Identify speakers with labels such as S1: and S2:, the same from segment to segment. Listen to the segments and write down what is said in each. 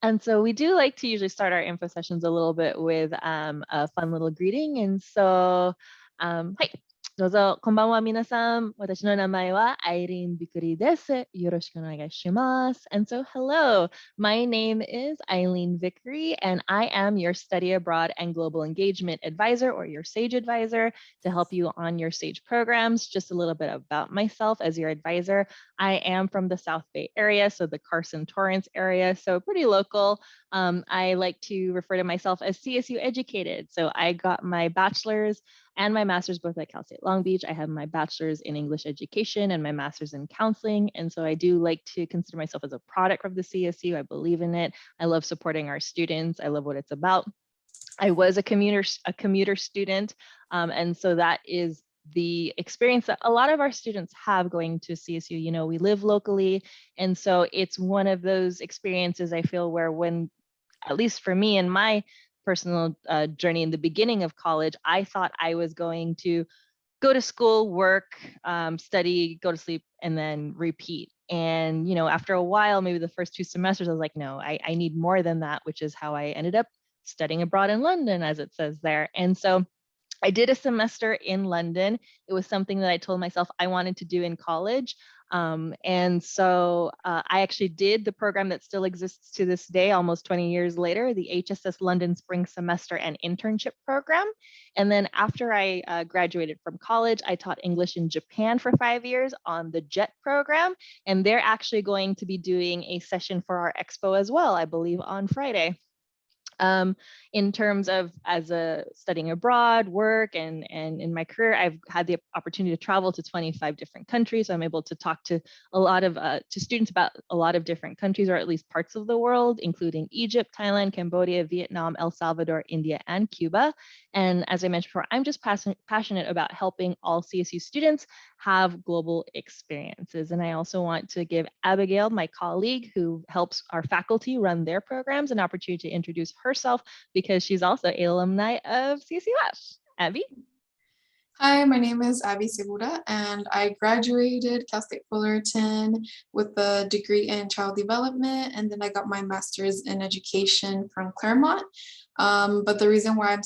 S1: And so we do like to usually start our info sessions a little bit with a fun little greeting. And so, hi. どうぞ、こんばんは、皆さん。私の名前はアイリーン・ビクリです。よろしくお願いします。And so, hello, my name is Eileen Vickery, and I am your Study Abroad and Global Engagement Advisor, or your SAGE Advisor, to help you on your SAGE programs. Just a little bit about myself as your advisor. I am from the South Bay area, so the Carson-Torrance area, so pretty local. I like to refer to myself as CSU educated. So I got my bachelor's and my master's both at Cal State Long Beach. I have my bachelor's in English education and my master's in counseling. And so I do like to consider myself as a product of the CSU. I believe in it. I love supporting our students. I love what it's about. I was a commuter student. And so that is the experience that a lot of our students have going to CSU. You know, we live locally. And so it's one of those experiences I feel where when, at least for me and my personal journey in the beginning of college, I thought I was going to go to school, work, study, go to sleep, and then repeat. And, you know, after a while, maybe the first 2 semesters, I was like, no, I need more than that, which is how I ended up studying abroad in London, as it says there. And so I did a semester in London. It was something that I told myself I wanted to do in college. And so I actually did the program that still exists to this day, almost 20 years later, the HSS London Spring Semester and Internship Program. And then after I graduated from college, I taught English in Japan for 5 years on the JET program. And they're actually going to be doing a session for our Expo as well, I believe on Friday. In terms of as a studying abroad, work, and in my career, I've had the opportunity to travel to 25 different countries. So I'm able to talk to a lot of to students about a lot of different countries, or at least parts of the world, including Egypt, Thailand, Cambodia, Vietnam, El Salvador, India, and Cuba. And as I mentioned before, I'm just passionate about helping all CSU students have global experiences. And I also want to give Abigail, my colleague who helps our faculty run their programs, an opportunity to introduce herself because she's also an alumni of CSUF. Abby?
S2: Hi, my name is Abby Segura, and I graduated Cal State Fullerton with a degree in child development, and then I got my master's in education from Claremont. But the reason why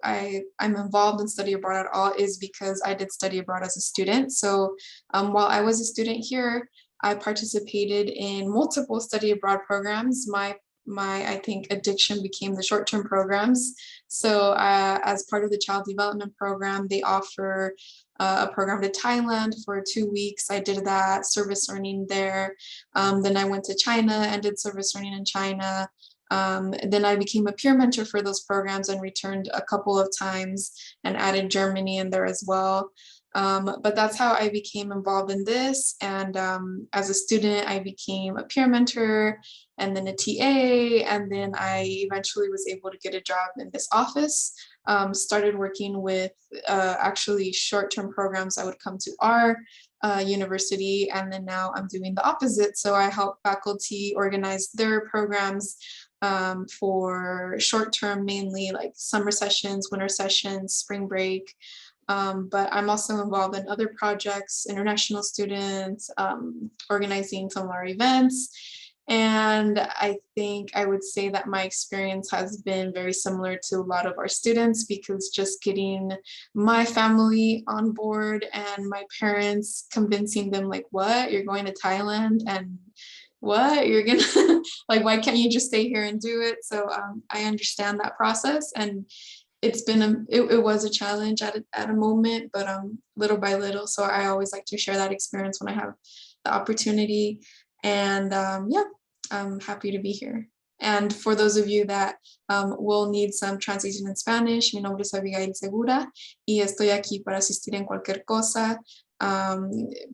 S2: I'm involved in study abroad at all is because I did study abroad as a student. So while I was a student here, I participated in multiple study abroad programs. My I think addiction became the short-term programs. So as part of the child development program, they offer a program to Thailand for 2 weeks. I did that service learning there. Then I went to China and did service learning in China. Then I became a peer mentor for those programs and returned a couple of times and added Germany in there as well. But that's how I became involved in this. And as a student, I became a peer mentor and then a TA. And then I eventually was able to get a job in this office. Started working with actually short-term programs that would come to our university. And then now I'm doing the opposite. So I help faculty organize their programs for short-term, mainly like summer sessions, winter sessions, spring break. But I'm also involved in other projects, international students, organizing some of our events. And I think I would say that my experience has been very similar to a lot of our students, because just getting my family on board and my parents, convincing them like, what, you're going to Thailand and what, you're gonna like, why can't you just stay here and do it? So I understand that process, and it's been it was a challenge at a moment, but little by little. So I always like to share that experience when I have the opportunity. And yeah, I'm happy to be here. And for those of you that will need some translation in Spanish, mi nombre es Abigail Segura y estoy aquí para asistir en cualquier cosa.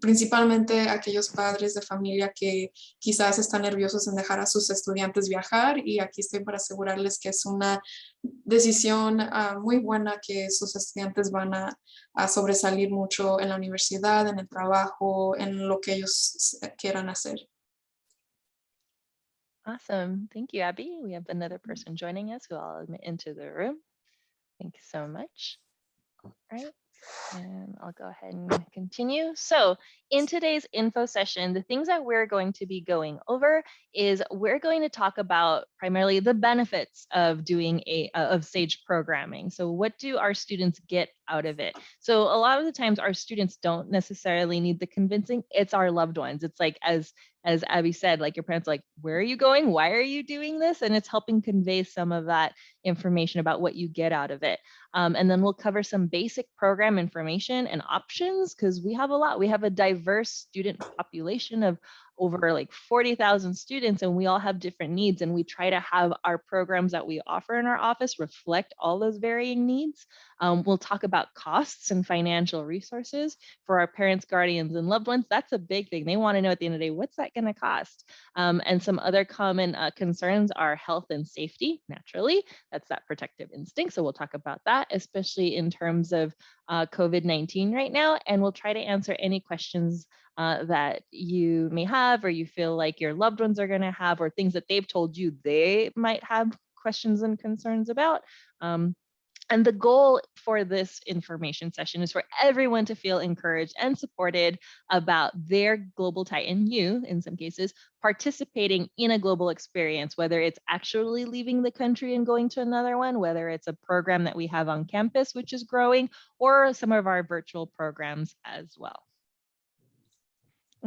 S2: Principalmente aquellos padres de familia que quizás están nerviosos en dejar a sus estudiantes viajar, y aquí estoy para asegurarles que es una decisión muy buena, que sus estudiantes van a sobresalir mucho en la universidad, en el trabajo, en lo que ellos quieran hacer.
S1: Awesome. Thank you, Abby. We have another person joining us who I'll admit into the room. Thank you so much. All right. And I'll go ahead and continue. So in today's info session, the things that we're going to be going over is we're going to talk about primarily the benefits of doing of SAGE programming. So what do our students get out of it? So a lot of the times our students don't necessarily need the convincing, it's our loved ones. It's like, as Abby said, like your parents like, where are you going? Why are you doing this? And it's helping convey some of that information about what you get out of it. And then we'll cover some basic program information and options because we have a lot. We have a diverse student population of over like 40,000 students, and we all have different needs. And we try to have our programs that we offer in our office reflect all those varying needs. We'll talk about costs and financial resources for our parents, guardians, and loved ones. That's a big thing. They want to know at the end of the day, what's that going to cost? And some other common concerns are health and safety, naturally. That's that protective instinct. So we'll talk about that, especially in terms of COVID-19 right now. And we'll try to answer any questions that you may have, or you feel like your loved ones are going to have, or things that they've told you they might have questions and concerns about. And the goal for this information session is for everyone to feel encouraged and supported about their global Titan, you in some cases, participating in a global experience, whether it's actually leaving the country and going to another one, whether it's a program that we have on campus, which is growing, or some of our virtual programs as well.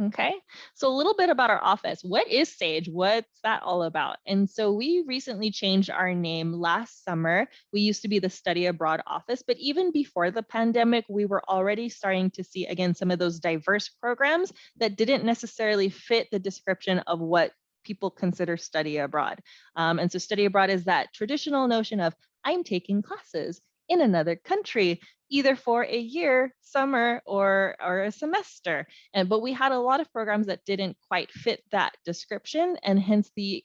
S1: Okay, so a little bit about our office. What is SAGE? What's that all about? And so we recently changed our name last summer. We used to be the Study Abroad office, but even before the pandemic, we were already starting to see, again, some of those diverse programs that didn't necessarily fit the description of what people consider study abroad. And so study abroad is that traditional notion of I'm taking classes in another country, either for a year, summer, or a semester. But we had a lot of programs that didn't quite fit that description, and hence the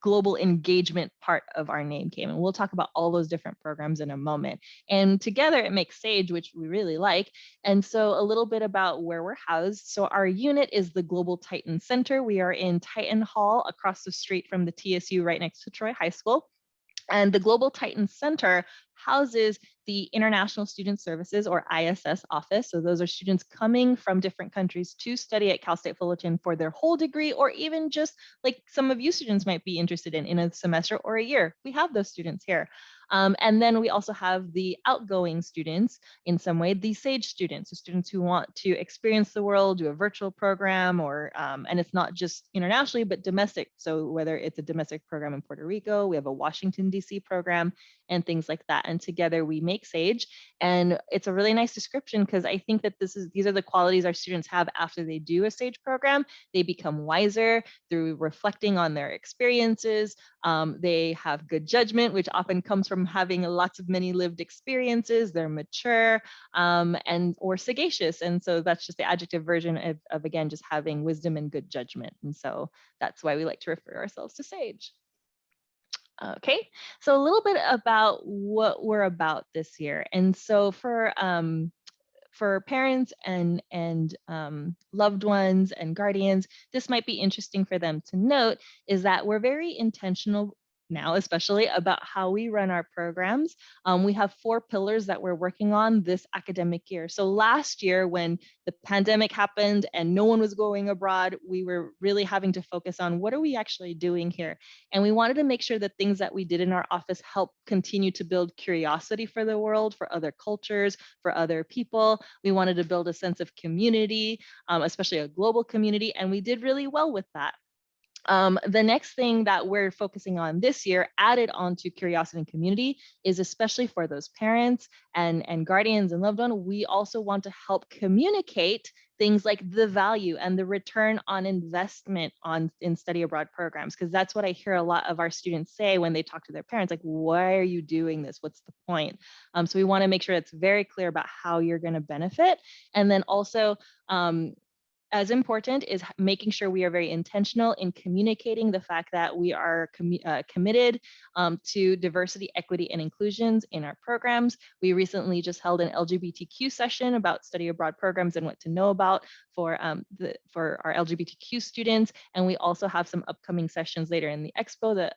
S1: global engagement part of our name came. And we'll talk about all those different programs in a moment. And together it makes SAGE, which we really like. And so a little bit about where we're housed. So our unit is the Global Titan Center. We are in Titan Hall across the street from the TSU right next to Troy High School. And the Global Titan Center houses the International Student Services, or ISS office. So those are students coming from different countries to study at Cal State Fullerton for their whole degree, or even just like some of you students might be interested in a semester or a year. We have those students here. And then we also have the outgoing students, in some way, the SAGE students, so students who want to experience the world, do a virtual program, or and it's not just internationally, but domestic. So whether it's a domestic program in Puerto Rico, we have a Washington, D.C. program, and things like that. And together we make SAGE. And it's a really nice description because I think that these are the qualities our students have after they do a SAGE program. They become wiser through reflecting on their experiences. They have good judgment, which often comes from having lots of many lived experiences. They're mature and or sagacious. And so that's just the adjective version of again, just having wisdom and good judgment. And so that's why we like to refer ourselves to SAGE. Okay, so a little bit about what we're about this year. And so for parents and loved ones and guardians, this might be interesting for them to note is that we're very intentional now, especially about how we run our programs. We have 4 pillars that we're working on this academic year. So last year, when the pandemic happened and no one was going abroad, we were really having to focus on what are we actually doing here? And we wanted to make sure that things that we did in our office help continue to build curiosity for the world, for other cultures, for other people. We wanted to build a sense of community, especially a global community, and we did really well with that. The next thing that we're focusing on this year, added on to curiosity and community, is especially for those parents and guardians and loved ones, we also want to help communicate things like the value and the return on investment in study abroad programs, because that's what I hear a lot of our students say when they talk to their parents, like, why are you doing this? What's the point? So we want to make sure it's very clear about how you're going to benefit. And then also, as important is making sure we are very intentional in communicating the fact that we are committed to diversity, equity, and inclusions in our programs. We recently just held an LGBTQ session about study abroad programs and what to know about for our LGBTQ students. And we also have some upcoming sessions later in the Expo that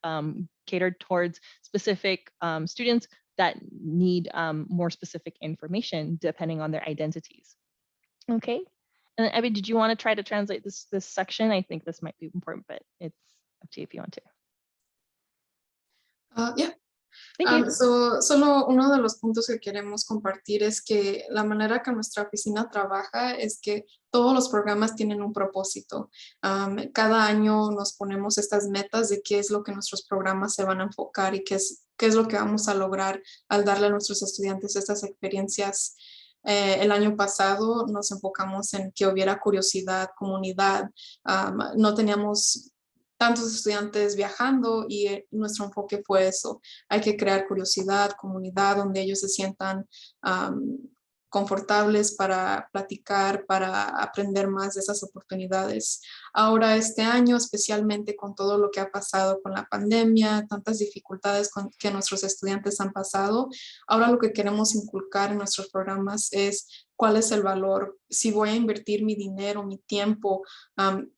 S1: catered towards specific students that need more specific information depending on their identities. Okay. And then, Abby, did you want to try to translate this section? I think this might be important, but it's up to you if you want to.
S2: Yeah.
S1: Thank you.
S2: Solo uno de los puntos que queremos compartir es que la manera que nuestra oficina trabaja es que todos los programas tienen un propósito. Cada año nos ponemos estas metas de qué es lo que nuestros programas se van a enfocar y qué es lo que vamos a lograr al darle a nuestros estudiantes estas experiencias. El año pasado nos enfocamos en que hubiera curiosidad, comunidad. No teníamos tantos estudiantes viajando y nuestro enfoque fue eso. Hay que crear curiosidad, comunidad, donde ellos se sientan confortables para platicar, para aprender más de esas oportunidades. Ahora este año, especialmente con todo lo que ha pasado con la pandemia, tantas dificultades que nuestros estudiantes han pasado, ahora lo que queremos inculcar en nuestros programas es cuál es el valor, si voy a invertir mi dinero, mi tiempo,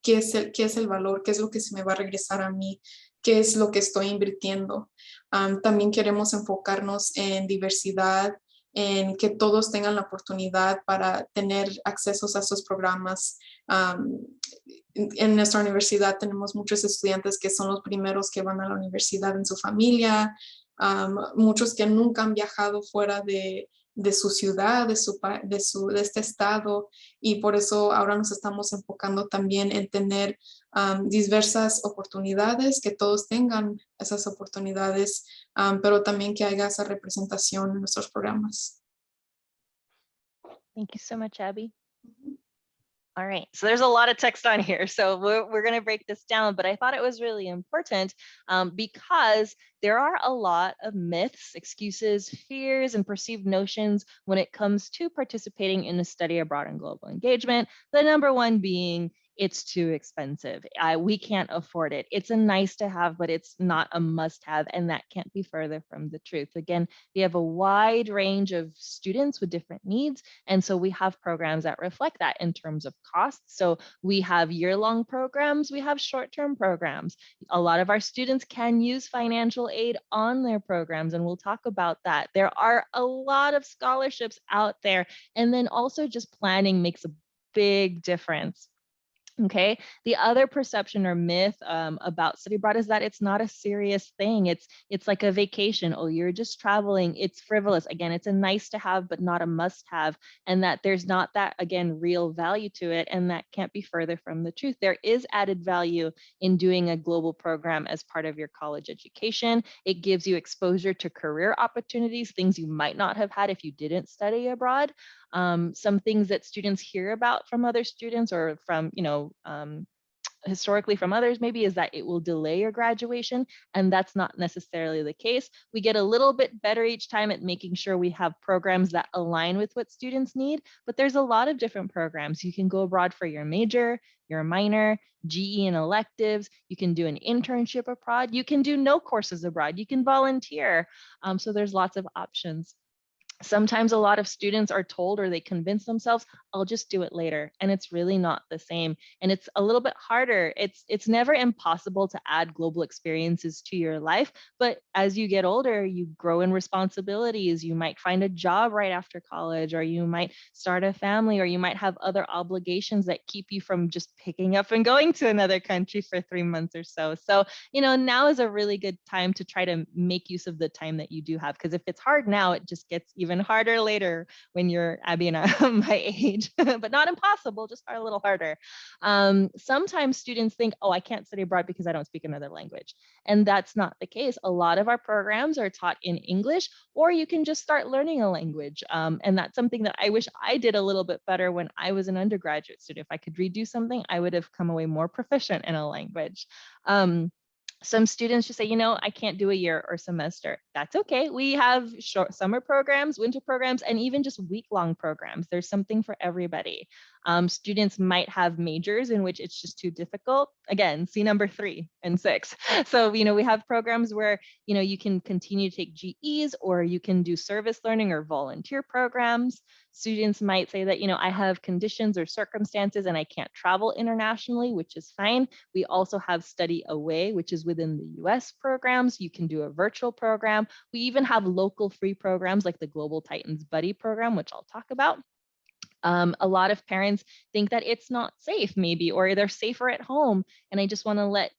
S2: qué es el valor, qué es lo que se me va a regresar a mí, qué es lo que estoy invirtiendo. También queremos enfocarnos en diversidad, en que todos tengan la oportunidad para tener accesos a estos programas. En nuestra universidad tenemos muchos estudiantes que son los primeros que van a la universidad en su familia, muchos que nunca han viajado fuera de su ciudad, de este estado, y por eso ahora nos estamos enfocando también en tener diversas oportunidades, que todos tengan esas oportunidades, pero también que haya esa representación en nuestros programas.
S1: Thank you so much, Abby. All right, so there's a lot of text on here, so we're going to break this down, but I thought it was really important because there are a lot of myths, excuses, fears, and perceived notions when it comes to participating in a study abroad and global engagement. The number one being it's too expensive. We can't afford it. It's a nice to have, but it's not a must have. And that can't be further from the truth. Again, we have a wide range of students with different needs. And so we have programs that reflect that in terms of costs. So we have year-long programs, we have short-term programs. A lot of our students can use financial aid on their programs, and we'll talk about that. There are a lot of scholarships out there. And then also just planning makes a big difference. Okay. The other perception or myth about study abroad is that it's not a serious thing. It's like a vacation. Oh, you're just traveling. It's frivolous. Again, it's a nice to have, but not a must have. And that there's not that, again, real value to it. And that can't be further from the truth. There is added value in doing a global program as part of your college education. It gives you exposure to career opportunities, things you might not have had if you didn't study abroad. Some things that students hear about from other students or from, historically from others maybe is that it will delay your graduation, and that's not necessarily the case. We get a little bit better each time at making sure we have programs that align with what students need, but there's a lot of different programs. You can go abroad for your major, your minor, GE and electives. You can do an internship abroad. You can do no courses abroad. You can volunteer. So there's lots of options. Sometimes a lot of students are told or they convince themselves, I'll just do it later. And it's really not the same. And it's a little bit harder. It's never impossible to add global experiences to your life. But as you get older, you grow in responsibilities. You might find a job right after college, or you might start a family, or you might have other obligations that keep you from just picking up and going to another country for 3 months or so. So, now is a really good time to try to make use of the time that you do have. Because if it's hard now, it just gets even harder later when you're Abby and I my age, but not impossible, just a little harder. Sometimes students think, oh, I can't study abroad because I don't speak another language. And that's not the case. A lot of our programs are taught in English, or you can just start learning a language. And that's something that I wish I did a little bit better when I was an undergraduate student. If I could redo something, I would have come away more proficient in a language. Some students just say, I can't do a year or semester. That's okay. We have short summer programs, winter programs, and even just week-long programs. There's something for everybody. Students might have majors in which it's just too difficult. Again, see number 3 and 6. So, we have programs where, you can continue to take GEs, or you can do service learning or volunteer programs. Students might say that, I have conditions or circumstances and I can't travel internationally, which is fine. We also have study away, which is within the US programs. You can do a virtual program. We even have local free programs like the Global Titans Buddy program, which I'll talk about. A lot of parents think that it's not safe maybe, or they're safer at home. And I just want to let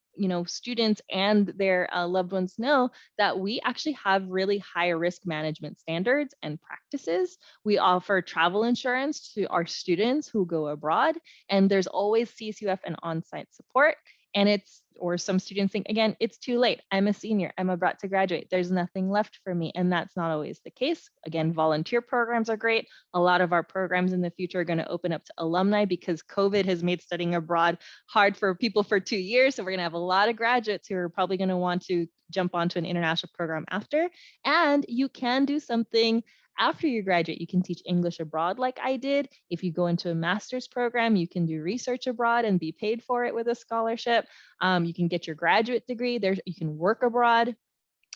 S1: students and their loved ones know that we actually have really high risk management standards and practices. We offer travel insurance to our students who go abroad, and there's always CSUF and on-site support. And or some students think, again, it's too late. I'm a senior, I'm about to graduate. There's nothing left for me. And that's not always the case. Again, volunteer programs are great. A lot of our programs in the future are going to open up to alumni because COVID has made studying abroad hard for people for 2 years. So we're going to have a lot of graduates who are probably going to want to jump onto an international program after. And you can do something after you graduate. You can teach English abroad like I did. If you go into a master's program, you can do research abroad and be paid for it with a scholarship. You can get your graduate degree. You can work abroad.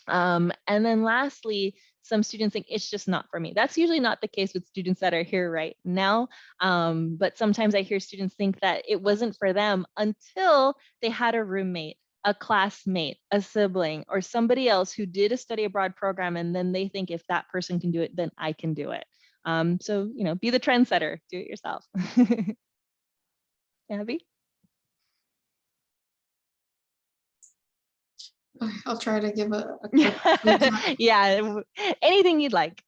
S1: And then lastly, some students think it's just not for me. That's usually not the case with students that are here right now. But sometimes I hear students think that it wasn't for them until they had a roommate, a classmate, a sibling, or somebody else who did a study abroad program. And then they think if that person can do it, then I can do it. So, be the trendsetter, do it yourself. Abby?
S2: I'll try to give a quick
S1: Yeah, anything you'd like.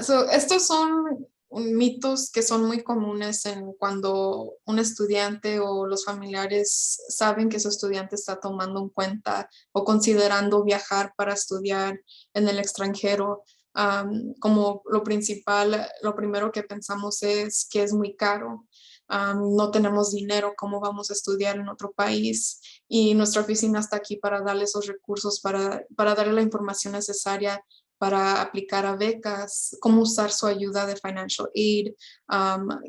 S2: So estos son mitos que son muy comunes en cuando un estudiante o los familiares saben que su estudiante está tomando en cuenta o considerando viajar para estudiar en el extranjero. Como lo principal, lo primero que pensamos es que es muy caro. No tenemos dinero, ¿cómo vamos a estudiar en otro país? Y nuestra oficina está aquí para darle esos recursos, para darle la información necesaria para aplicar a becas, cómo usar su ayuda de financial aid,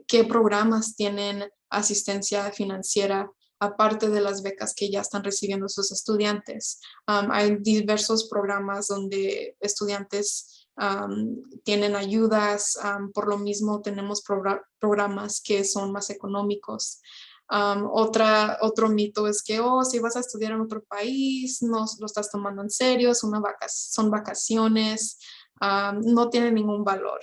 S2: qué programas tienen asistencia financiera aparte de las becas que ya están recibiendo sus estudiantes. Hay diversos programas donde estudiantes tienen ayudas, por lo mismo tenemos programas que son más económicos. Otro mito es que, si vas a estudiar en otro país, no lo estás tomando en serio, son vacaciones, no tiene ningún valor.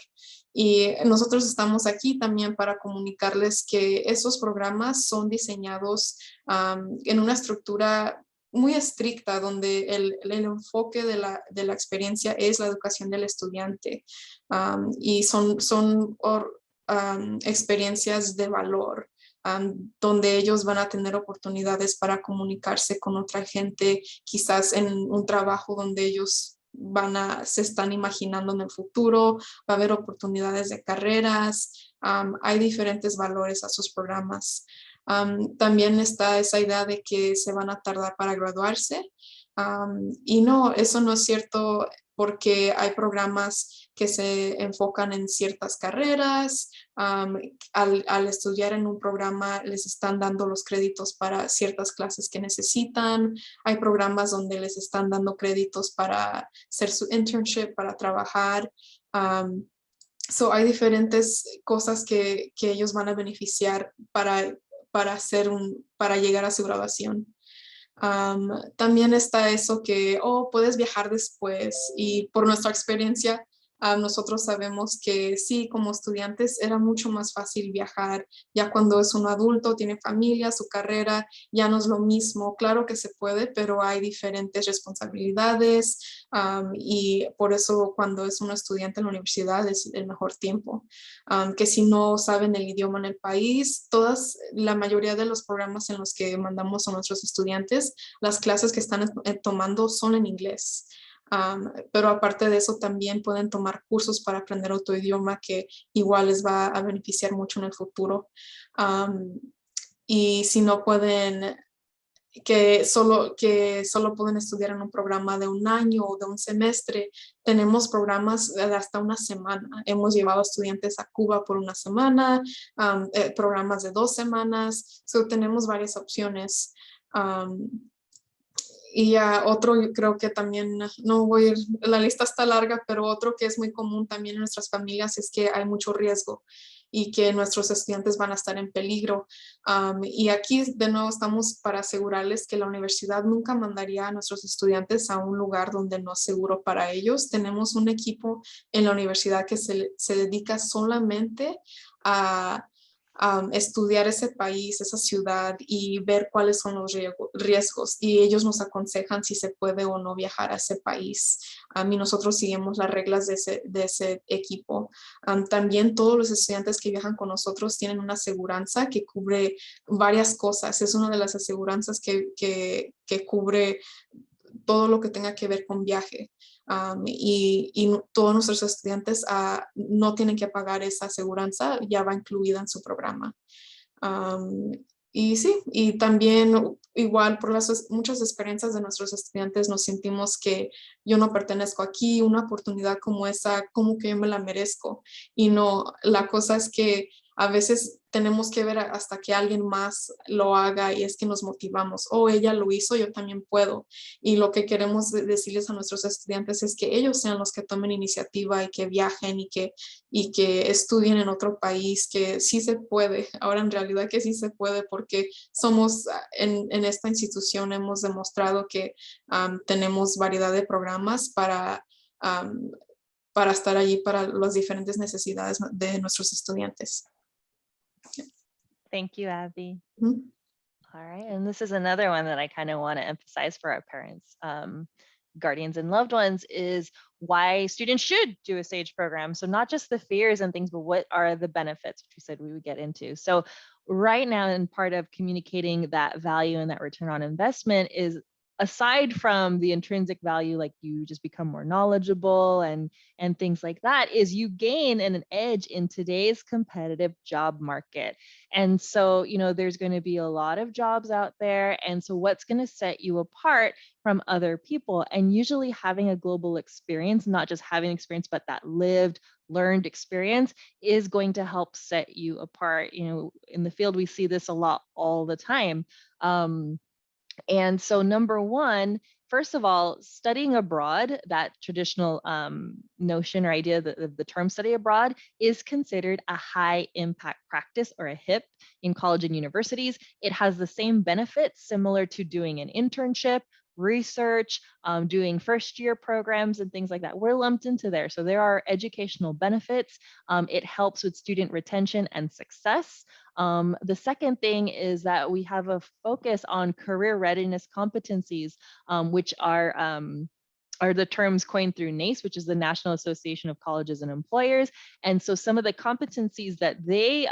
S2: Y nosotros estamos aquí también para comunicarles que esos programas son diseñados en una estructura muy estricta, donde el enfoque de la experiencia es la educación del estudiante. Y son experiencias de valor. Donde ellos van a tener oportunidades para comunicarse con otra gente, quizás en un trabajo donde ellos se están imaginando en el futuro, va a haber oportunidades de carreras, hay diferentes valores a sus programas. También está esa idea de que se van a tardar para graduarse, y no, eso no es cierto, porque hay programas que se enfocan en ciertas carreras. Al estudiar en un programa les están dando los créditos para ciertas clases que necesitan. Hay programas donde les están dando créditos para hacer su internship, para trabajar. Hay diferentes cosas que ellos van a beneficiar para llegar a su graduación. También está eso que, puedes viajar después, y por nuestra experiencia, nosotros sabemos que sí, como estudiantes era mucho más fácil viajar. Ya cuando es un adulto, tiene familia, su carrera, ya no es lo mismo. Claro que se puede, pero hay diferentes responsabilidades, y por eso cuando es un estudiante en la universidad es el mejor tiempo. Que si no saben el idioma en el país, la mayoría de los programas en los que mandamos a nuestros estudiantes, las clases que están tomando son en inglés. Pero aparte de eso también pueden tomar cursos para aprender otro idioma que igual les va a beneficiar mucho en el futuro. Y si no pueden que solo pueden estudiar en un programa de un año o de un semestre. Tenemos programas de hasta una semana. Hemos llevado estudiantes a Cuba por una semana, programas de 2 semanas. Tenemos varias opciones. Y otro, yo creo que también, no voy a ir, la lista está larga, pero otro que es muy común también en nuestras familias es que hay mucho riesgo y que nuestros estudiantes van a estar en peligro. Y aquí de nuevo estamos para asegurarles que la universidad nunca mandaría a nuestros estudiantes a un lugar donde no es seguro para ellos. Tenemos un equipo en la universidad que se dedica solamente a estudiar ese país, esa ciudad y ver cuáles son los riesgos. Y ellos nos aconsejan si se puede o no viajar a ese país. Y nosotros seguimos las reglas de ese equipo. También todos los estudiantes que viajan con nosotros tienen una aseguranza que cubre varias cosas. Es una de las aseguranzas que cubre todo lo que tenga que ver con viaje. Y todos nuestros estudiantes no tienen que pagar esa aseguranza, ya va incluida en su programa. Y sí, y también igual por las muchas experiencias de nuestros estudiantes nos sentimos que yo no pertenezco aquí, una oportunidad como esa, como que yo me la merezco. Y no, la cosa es que a veces tenemos que ver hasta que alguien más lo haga y es que nos motivamos. Oh, ella lo hizo, yo también puedo. Y lo que queremos decirles a nuestros estudiantes es que ellos sean los que tomen iniciativa y que viajen y que estudien en otro país, que sí se puede. Ahora en realidad que sí se puede porque somos en esta institución hemos demostrado que tenemos variedad de programas para estar allí para las diferentes necesidades de nuestros estudiantes.
S1: Thank you, Abby.
S2: Mm-hmm.
S1: All right, and this is another one that I kind of want to emphasize for our parents, guardians, and loved ones is why students should do a SAGE program. So not just the fears and things, but what are the benefits, which we said we would get into. So right now, in part of communicating that value and that return on investment is aside from the intrinsic value, like you just become more knowledgeable and things like that, is you gain an edge in today's competitive job market. And so, there's going to be a lot of jobs out there. And so what's going to set you apart from other people? And usually having a global experience, not just having experience, but that lived, learned experience is going to help set you apart. In the field, we see this a lot all the time. And so number one, first of all, studying abroad, that traditional notion or idea that the term study abroad is considered a high impact practice or a HIP in college and universities. It has the same benefits similar to doing an internship, research, doing first year programs and things like that. We're lumped into there. So there are educational benefits. It helps with student retention and success. The second thing is that we have a focus on career readiness competencies, which are the terms coined through NACE, which is the National Association of Colleges and Employers. And so some of the competencies that they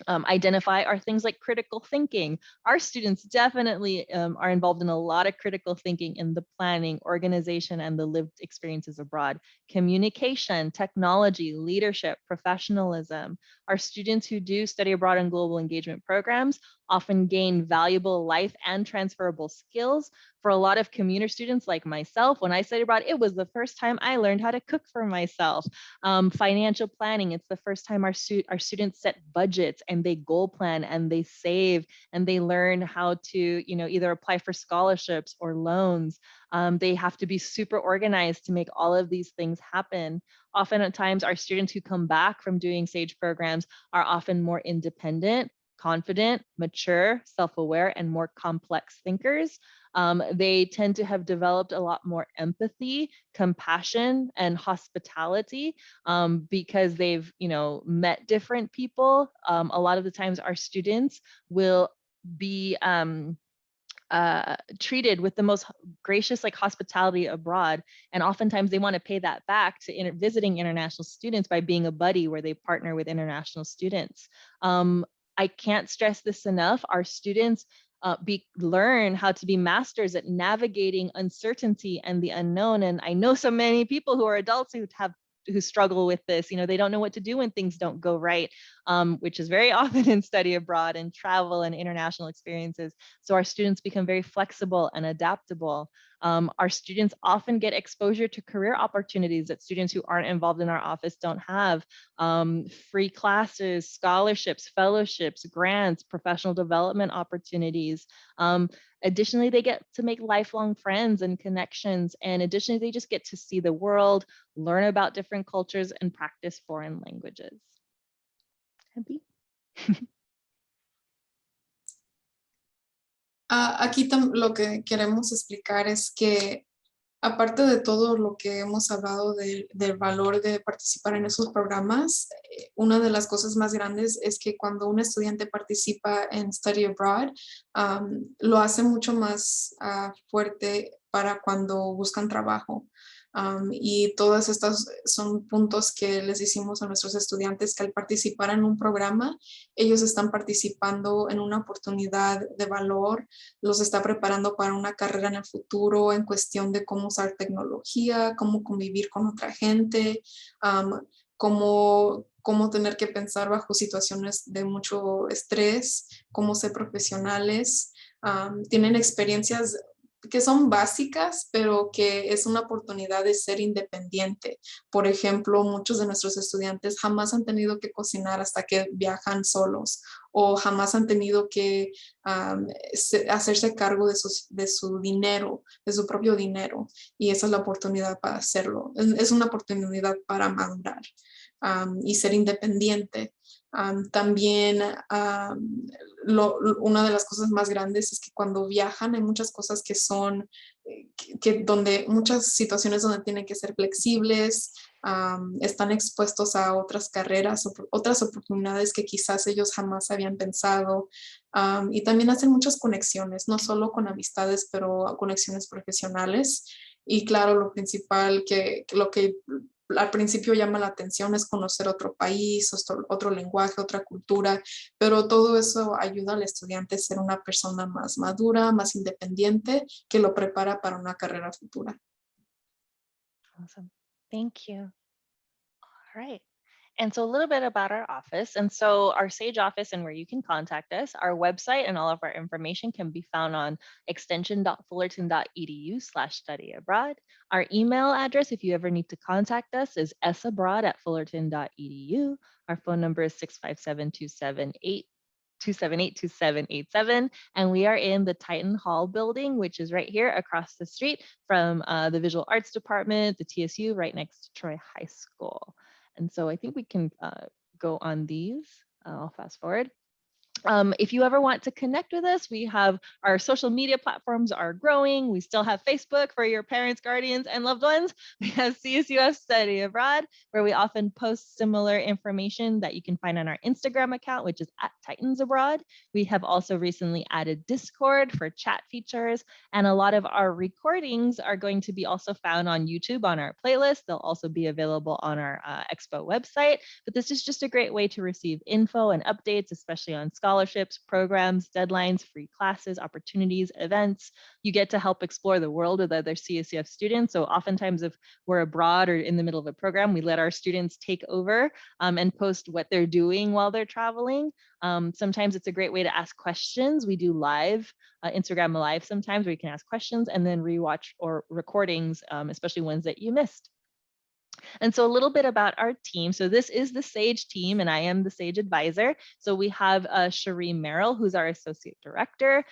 S1: identify are things like critical thinking. Our students definitely are involved in a lot of critical thinking in the planning, organization, and the lived experiences abroad. Communication, technology, leadership, professionalism. Our students who do study abroad and global engagement programs often gain valuable life and transferable skills. For a lot of commuter students like myself, when I studied abroad, it was the first time I learned how to cook for myself. Financial planning, it's the first time our students set budgets and they goal plan and they save and they learn how to either apply for scholarships or loans. They have to be super organized to make all of these things happen. Often at times, our students who come back from doing SAGE programs are often more independent, confident, mature, self-aware, and more complex thinkers. They tend to have developed a lot more empathy, compassion, and hospitality because they've, met different people. A lot of the times our students will be treated with the most gracious hospitality abroad. And oftentimes they want to pay that back to visiting international students by being a buddy where they partner with international students. I can't stress this enough. Our students learn how to be masters at navigating uncertainty and the unknown. And I know so many people who are adults who have who struggle with this. They don't know what to do when things don't go right, which is very often in study abroad and travel and international experiences. So our students become very flexible and adaptable. Our students often get exposure to career opportunities that students who aren't involved in our office don't have. Free classes, scholarships, fellowships, grants, professional development opportunities. Additionally, they get to make lifelong friends and connections. And additionally, they just get to see the world, learn about different cultures, and practice foreign languages. Happy?
S2: Aquí lo que queremos explicar es que aparte de todo lo que hemos hablado del valor de participar en esos programas, una de las cosas más grandes es que cuando un estudiante participa en Study Abroad, lo hace mucho más fuerte para cuando buscan trabajo. Y todas estas son puntos que les decimos a nuestros estudiantes que al participar en un programa, ellos están participando en una oportunidad de valor, los está preparando para una carrera en el futuro en cuestión de cómo usar tecnología, cómo convivir con otra gente, cómo tener que pensar bajo situaciones de mucho estrés, cómo ser profesionales. Tienen experiencias que son básicas, pero que es una oportunidad de ser independiente. Por ejemplo, muchos de nuestros estudiantes jamás han tenido que cocinar hasta que viajan solos o jamás han tenido que hacerse cargo de su dinero, de su propio dinero. Y esa es la oportunidad para hacerlo. Es una oportunidad para madurar y ser independiente. También una de las cosas más grandes es que cuando viajan hay muchas cosas que son, donde muchas situaciones donde tienen que ser flexibles, están expuestos a otras carreras, otras oportunidades que quizás ellos jamás habían pensado, y también hacen muchas conexiones, no solo con amistades, pero conexiones profesionales. Y claro, lo principal lo que al principio llama la atención es conocer otro país, otro lenguaje, otra cultura, pero todo eso ayuda al estudiante a ser una persona más madura, más independiente, que lo prepara para una carrera futura.
S1: Awesome. Thank you. All right. And so a little bit about our office. And so our SAGE office and where you can contact us, our website and all of our information can be found on extension.fullerton.edu/study abroad. Our email address, if you ever need to contact us, is sabroad@fullerton.edu. Our phone number is 657-278-2787. And we are in the Titan Hall building, which is right here across the street from the Visual Arts Department, the TSU, right next to Troy High School. And so I think we can go on these. I'll fast forward. If you ever want to connect with us, we have our social media platforms are growing. We still have Facebook for your parents, guardians, and loved ones. We have CSUF Study Abroad, where we often post similar information that you can find on our Instagram account, which is @Titans Abroad. We have also recently added Discord for chat features, and a lot of our recordings are going to be also found on YouTube on our playlist. They'll also be available on our Expo website, but this is just a great way to receive info and updates, especially on scholarships, programs, deadlines, free classes, opportunities, events. You get to help explore the world with other CSUF students. So oftentimes if we're abroad or in the middle of a program, we let our students take over and post what they're doing while they're traveling. Sometimes it's a great way to ask questions. We do live, Instagram Live sometimes where you can ask questions and then rewatch or recordings, especially ones that you missed. And so a little bit about our team. So this is the SAGE team, and I am the SAGE advisor. So we have Cherie Merrill, who's our associate director,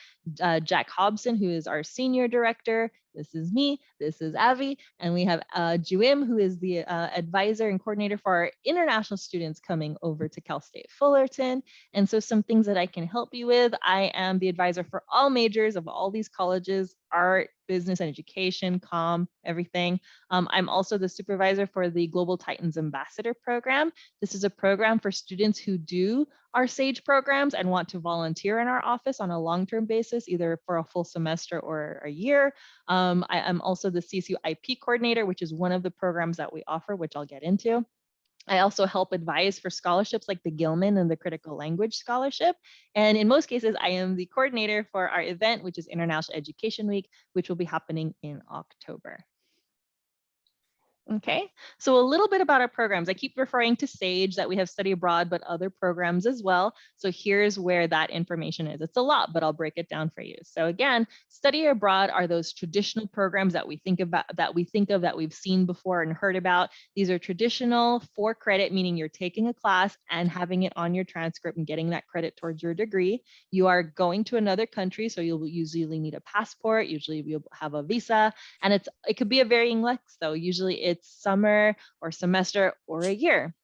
S1: Jack Hobson, who is our senior director. This is me, this is Avi, and we have Juim, who is the advisor and coordinator for our international students coming over to Cal State Fullerton. And so some things that I can help you with, I am the advisor for all majors of all these colleges, art, business and education, comm, everything. I'm also the supervisor for the Global Titans Ambassador Program. This is a program for students who do our SAGE programs and want to volunteer in our office on a long-term basis, either for a full semester or a year. I'm also the CSU IP coordinator, which is one of the programs that we offer, which I'll get into. I also help advise for scholarships like the Gilman and the Critical Language Scholarship. And in most cases, I am the coordinator for our event, which is International Education Week, which will be happening in October. Okay, so a little bit about our programs. I keep referring to SAGE, that we have study abroad, but other programs as well. So here's where that information is. It's a lot, but I'll break it down for you. So again, study abroad are those traditional programs that we think about, that we've seen before and heard about. These are traditional for credit, meaning you're taking a class and having it on your transcript and getting that credit towards your degree. You are going to another country, so you'll usually need a passport, usually you'll have a visa, and it could be a varying length though. Usually it's summer or semester or a year.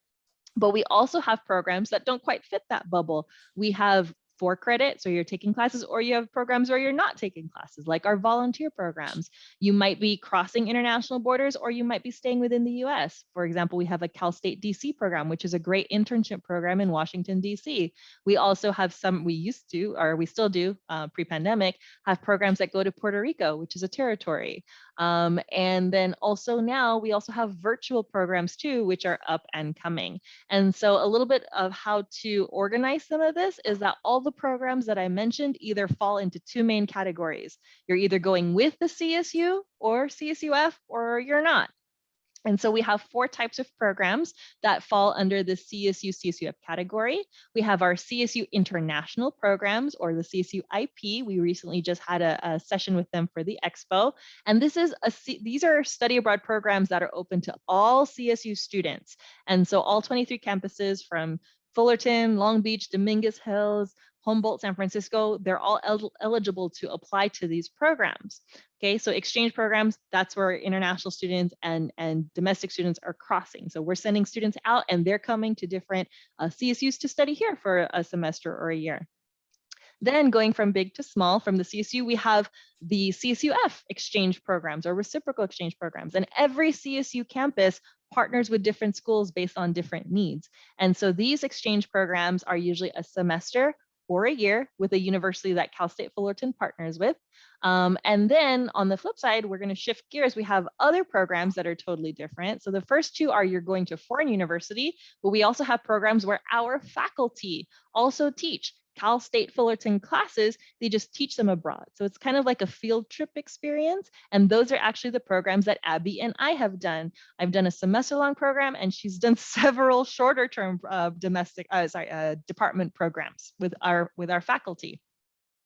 S1: But we also have programs that don't quite fit that bubble. We have for credit, so you're taking classes, or you have programs where you're not taking classes, like our volunteer programs. You might be crossing international borders, or you might be staying within the US. For example, we have a Cal State DC program, which is a great internship program in Washington, DC. We also have some, we used to, or we still do pre-pandemic, have programs that go to Puerto Rico, which is a territory. And then also now we also have virtual programs too, which are up and coming. And so a little bit of how to organize some of this is that all the programs that I mentioned either fall into two main categories. You're either going with the CSU or CSUF, or you're not. And so we have four types of programs that fall under the CSU CSUF category. We have our CSU international programs, or the CSU IP. We recently just had a session with them for the Expo. And these are study abroad programs that are open to all CSU students. And so all 23 campuses from Fullerton, Long Beach, Dominguez Hills, Humboldt, San Francisco, they're all eligible to apply to these programs. Okay, so exchange programs, that's where international students and domestic students are crossing. So we're sending students out and they're coming to different CSUs to study here for a semester or a year. Then going from big to small, from the CSU, we have the CSUF exchange programs or reciprocal exchange programs. And every CSU campus partners with different schools based on different needs. And so these exchange programs are usually a semester or a year with a university that Cal State Fullerton partners with. And then on the flip side, we're going to shift gears. We have other programs that are totally different. So the first two are you're going to a foreign university, but we also have programs where our faculty also teach Cal State Fullerton classes. They just teach them abroad. So it's kind of like a field trip experience. And those are actually the programs that Abby and I have done. I've done a semester-long program, and she's done several shorter-term department programs with our faculty.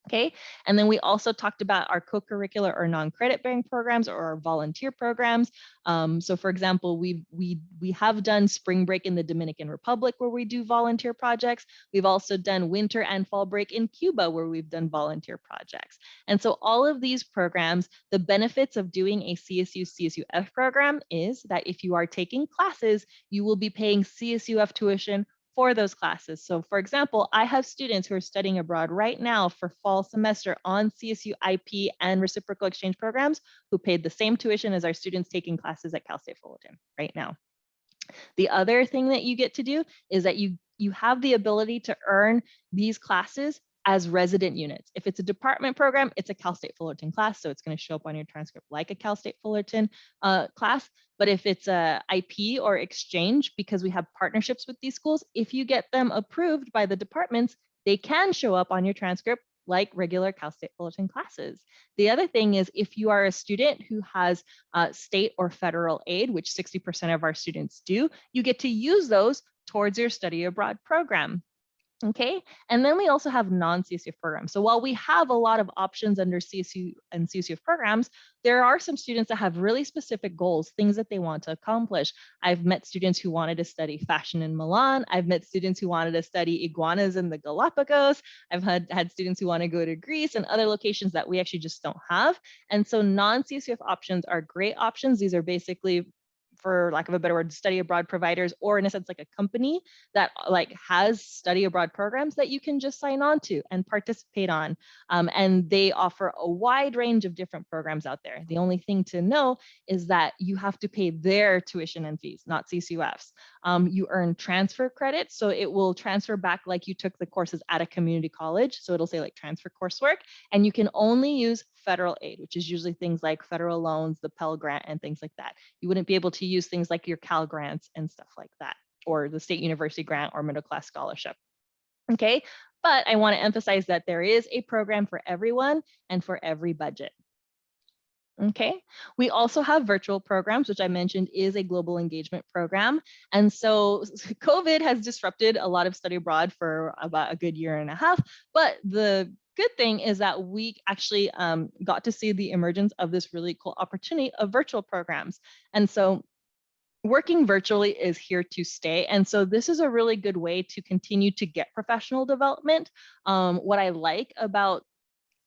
S1: Okay, and then we also talked about our co-curricular or non-credit bearing programs or our volunteer programs. So for example, we have done spring break in the Dominican Republic where we do volunteer projects. We've also done winter and fall break in Cuba where we've done volunteer projects. And so all of these programs, the benefits of doing a CSU CSUF program is that if you are taking classes, you will be paying CSUF tuition for those classes. So for example, I have students who are studying abroad right now for fall semester on CSU IP and reciprocal exchange programs who paid the same tuition as our students taking classes at Cal State Fullerton right now. The other thing that you get to do is that you have the ability to earn these classes as resident units. If it's a department program, it's a Cal State Fullerton class, so it's going to show up on your transcript like a Cal State Fullerton class. But if it's a IP or exchange, because we have partnerships with these schools, if you get them approved by the departments, they can show up on your transcript like regular Cal State Fullerton classes. The other thing is if you are a student who has state or federal aid, which 60% of our students do, you get to use those towards your study abroad program. Okay, and then we also have non-CSUF programs. So while we have a lot of options under CSU and CSUF programs, there are some students that have really specific goals, things that they want to accomplish. I've met students who wanted to study fashion in Milan. I've met students who wanted to study iguanas in the Galapagos. I've had students who want to go to Greece and other locations that we actually just don't have. And so non-CSUF options are great options. These are basically, for lack of a better word, study abroad providers, or in a sense like a company that like has study abroad programs that you can just sign on to and participate on. And they offer a wide range of different programs out there. The only thing to know is that you have to pay their tuition and fees, not CSUF's. You earn transfer credits, so it will transfer back like you took the courses at a community college. So it'll say like transfer coursework, and you can only use federal aid, which is usually things like federal loans, the Pell Grant, and things like that. You wouldn't be able to use things like your Cal Grants and stuff like that, or the State University Grant or middle class scholarship. Okay, but I want to emphasize that there is a program for everyone and for every budget. Okay. We also have virtual programs, which I mentioned is a global engagement program. And so COVID has disrupted a lot of study abroad for about a good year and a half. But the good thing is that we actually got to see the emergence of this really cool opportunity of virtual programs. And so working virtually is here to stay. And so this is a really good way to continue to get professional development. What I like about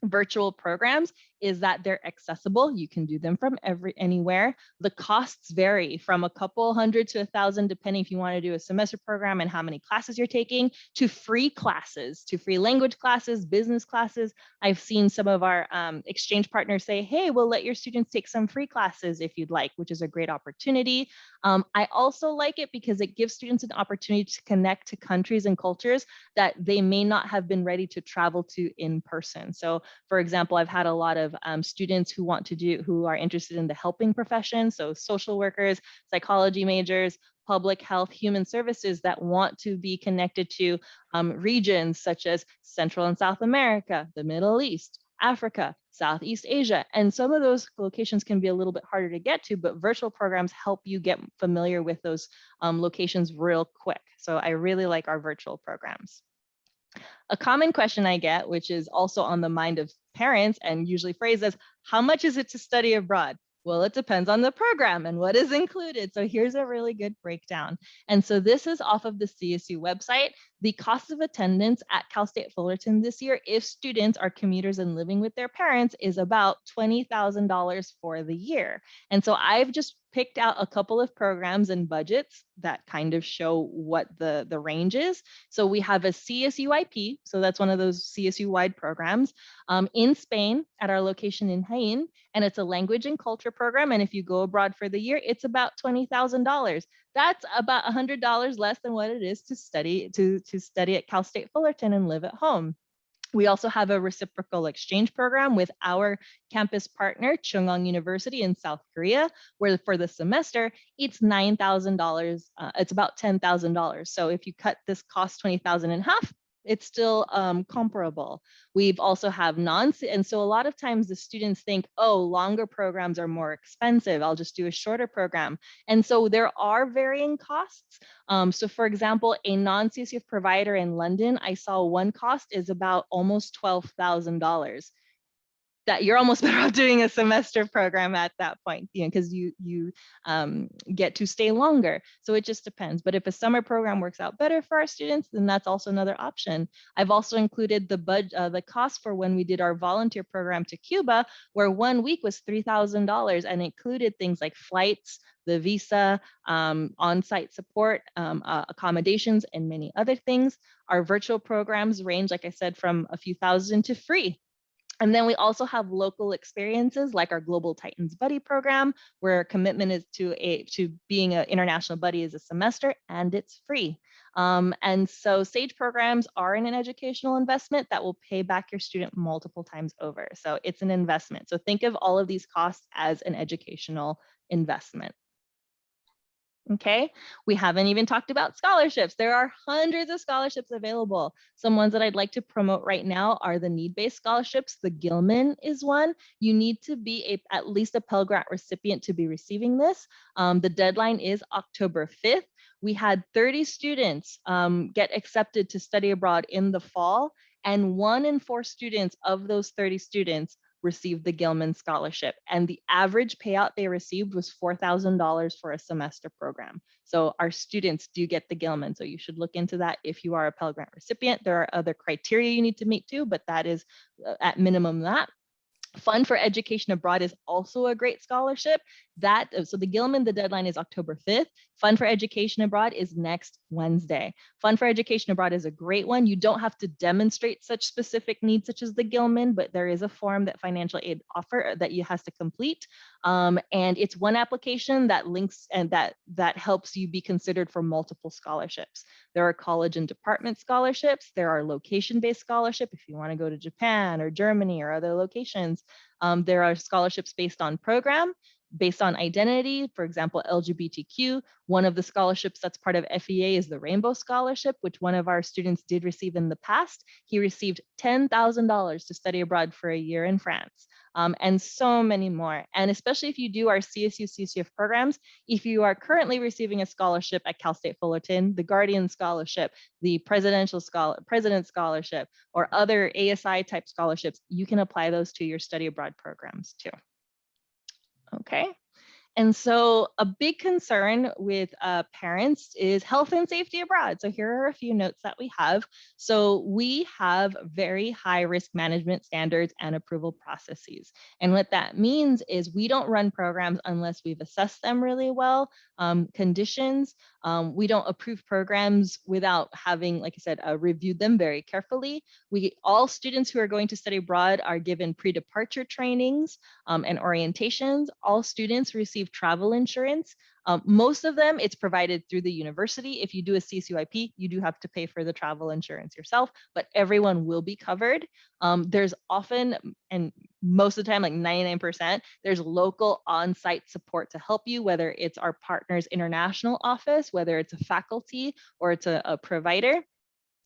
S1: virtual programs is that they're accessible. You can do them from anywhere. The costs vary from a couple hundred to 1,000, depending if you want to do a semester program and how many classes you're taking, to free classes, to free language classes, business classes. I've seen some of our exchange partners say, hey, we'll let your students take some free classes if you'd like, which is a great opportunity. I also like it because it gives students an opportunity to connect to countries and cultures that they may not have been ready to travel to in person. So for example, I've had a lot of students who are interested in the helping profession. So social workers, psychology majors, public health, human services that want to be connected to regions such as Central and South America, the Middle East, Africa, Southeast Asia. And some of those locations can be a little bit harder to get to, but virtual programs help you get familiar with those locations real quick. So I really like our virtual programs. A common question I get, which is also on the mind of parents and usually phrased as, how much is it to study abroad? Well, it depends on the program and what is included. So here's a really good breakdown. And so this is off of the CSU website. The cost of attendance at Cal State Fullerton this year, if students are commuters and living with their parents, is about $20,000 for the year. And so I've just picked out a couple of programs and budgets that kind of show what the range is. So we have a CSUIP, so that's one of those CSU-wide programs in Spain at our location in Jaén, and it's a language and culture program. And if you go abroad for the year, it's about $20,000. That's about $100 less than what it is to study at Cal State Fullerton and live at home. We also have a reciprocal exchange program with our campus partner, Chungcheong University in South Korea, where for the semester, it's $9,000. It's about $10,000. So if you cut this cost 20,000 in half, it's still comparable. We've also have and so a lot of times the students think, oh, longer programs are more expensive. I'll just do a shorter program. And so there are varying costs. So for example, a non-CSUF provider in London, I saw one cost is about almost $12,000. That you're almost better off doing a semester program at that point, because you get to stay longer. So it just depends. But if a summer program works out better for our students, then that's also another option. I've also included the cost for when we did our volunteer program to Cuba, where 1 week was $3,000 and included things like flights, the visa, on-site support, accommodations, and many other things. Our virtual programs range, like I said, from a few thousand to free. And then we also have local experiences like our Global Titans Buddy program, where commitment is to being an international buddy is a semester and it's free. And so SAGE programs are an educational investment that will pay back your student multiple times over. So it's an investment. So think of all of these costs as an educational investment. Okay, we haven't even talked about scholarships. There are hundreds of scholarships available. Some ones that I'd like to promote right now are the need-based scholarships. The Gilman is one. You need to be at least a Pell Grant recipient to be receiving this. The deadline is October 5th. We had 30 students get accepted to study abroad in the fall, and 1 in 4 students of those 30 students received the Gilman Scholarship. And the average payout they received was $4,000 for a semester program. So our students do get the Gilman. So you should look into that if you are a Pell Grant recipient. There are other criteria you need to meet too, but that is at minimum that. Fund for Education Abroad is also a great scholarship. So the Gilman, the deadline is October 5th. Fund for Education Abroad is next Wednesday. Fund for Education Abroad is a great one. You don't have to demonstrate such specific needs such as the Gilman, but there is a form that financial aid offer that you has to complete. And it's one application that links and that helps you be considered for multiple scholarships. There are college and department scholarships. There are location-based scholarship if you want to go to Japan or Germany or other locations. There are scholarships based on program. based on identity, for example, LGBTQ. One of the scholarships that's part of FEA is the Rainbow Scholarship, which one of our students did receive in the past. He received $10,000 to study abroad for a year in France, and so many more. And especially if you do our CSU CSUF programs, if you are currently receiving a scholarship at Cal State Fullerton, the Guardian Scholarship, the President's Scholarship, or other ASI type scholarships, you can apply those to your study abroad programs too. Okay. And so a big concern with parents is health and safety abroad. So here are a few notes that we have. So we have very high risk management standards and approval processes. And what that means is we don't run programs unless we've assessed them really well, conditions. We don't approve programs without having, like I said, reviewed them very carefully. All students who are going to study abroad are given pre-departure trainings and orientations. All students receive travel insurance. Most of them, it's provided through the university. If you do a CSUIP, you do have to pay for the travel insurance yourself, but everyone will be covered. There's often, and most of the time, like 99%, there's local on-site support to help you, whether it's our partner's international office, whether it's a faculty or it's a provider.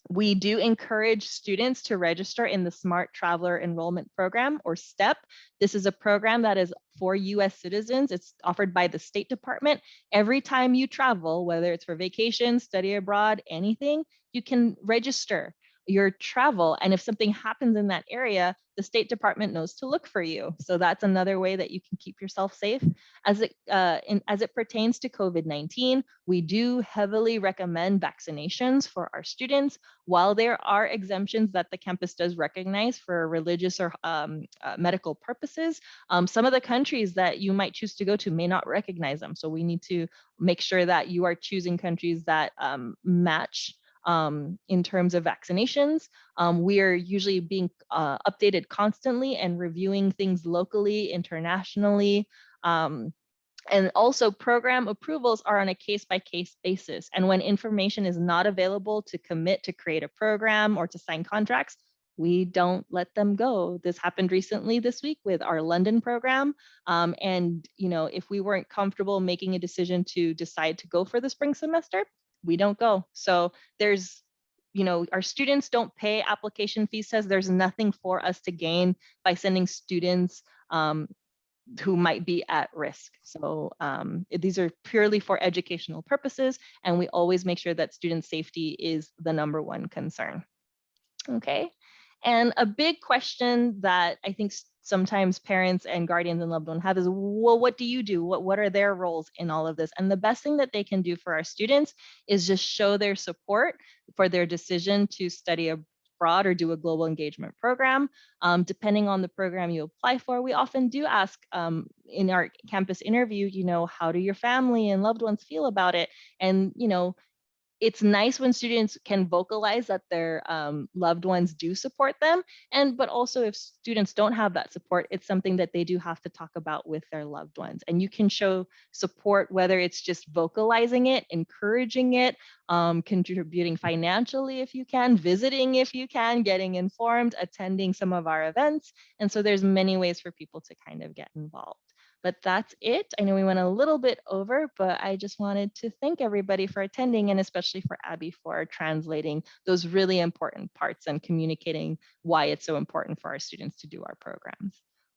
S1: We do encourage students to register in the Smart Traveler Enrollment Program, or STEP. This is a program that is for US citizens. It's offered by the State Department. Every time you travel, whether it's for vacation, study abroad, anything, you can register your travel. And if something happens in that area, the State Department knows to look for you. So that's another way that you can keep yourself safe. As it pertains to COVID-19, we do heavily recommend vaccinations for our students. While there are exemptions that the campus does recognize for religious or medical purposes, some of the countries that you might choose to go to may not recognize them. So we need to make sure that you are choosing countries that match in terms of vaccinations. We are usually being updated constantly and reviewing things locally, internationally. And also program approvals are on a case-by-case basis. And when information is not available to commit to create a program or to sign contracts, we don't let them go. This happened recently this week with our London program. And if we weren't comfortable making a decision to decide to go for the spring semester, we don't go. So there's, our students don't pay application fees. Says there's nothing for us to gain by sending students who might be at risk. So these are purely for educational purposes, and we always make sure that student safety is the #1 concern. Okay. And a big question that I think sometimes parents and guardians and loved ones have is, well, what do you do? What are their roles in all of this? And the best thing that they can do for our students is just show their support for their decision to study abroad or do a global engagement program. Depending on the program you apply for, we often do ask in our campus interview, how do your family and loved ones feel about it? And, it's nice when students can vocalize that their loved ones do support them. But also if students don't have that support, it's something that they do have to talk about with their loved ones. And you can show support, whether it's just vocalizing it, encouraging it, contributing financially if you can, visiting if you can, getting informed, attending some of our events. And so there's many ways for people to kind of get involved. But that's it. I know we went a little bit over, but I just wanted to thank everybody for attending, and especially for Abby for translating those really important parts and communicating why it's so important for our students to do our programs.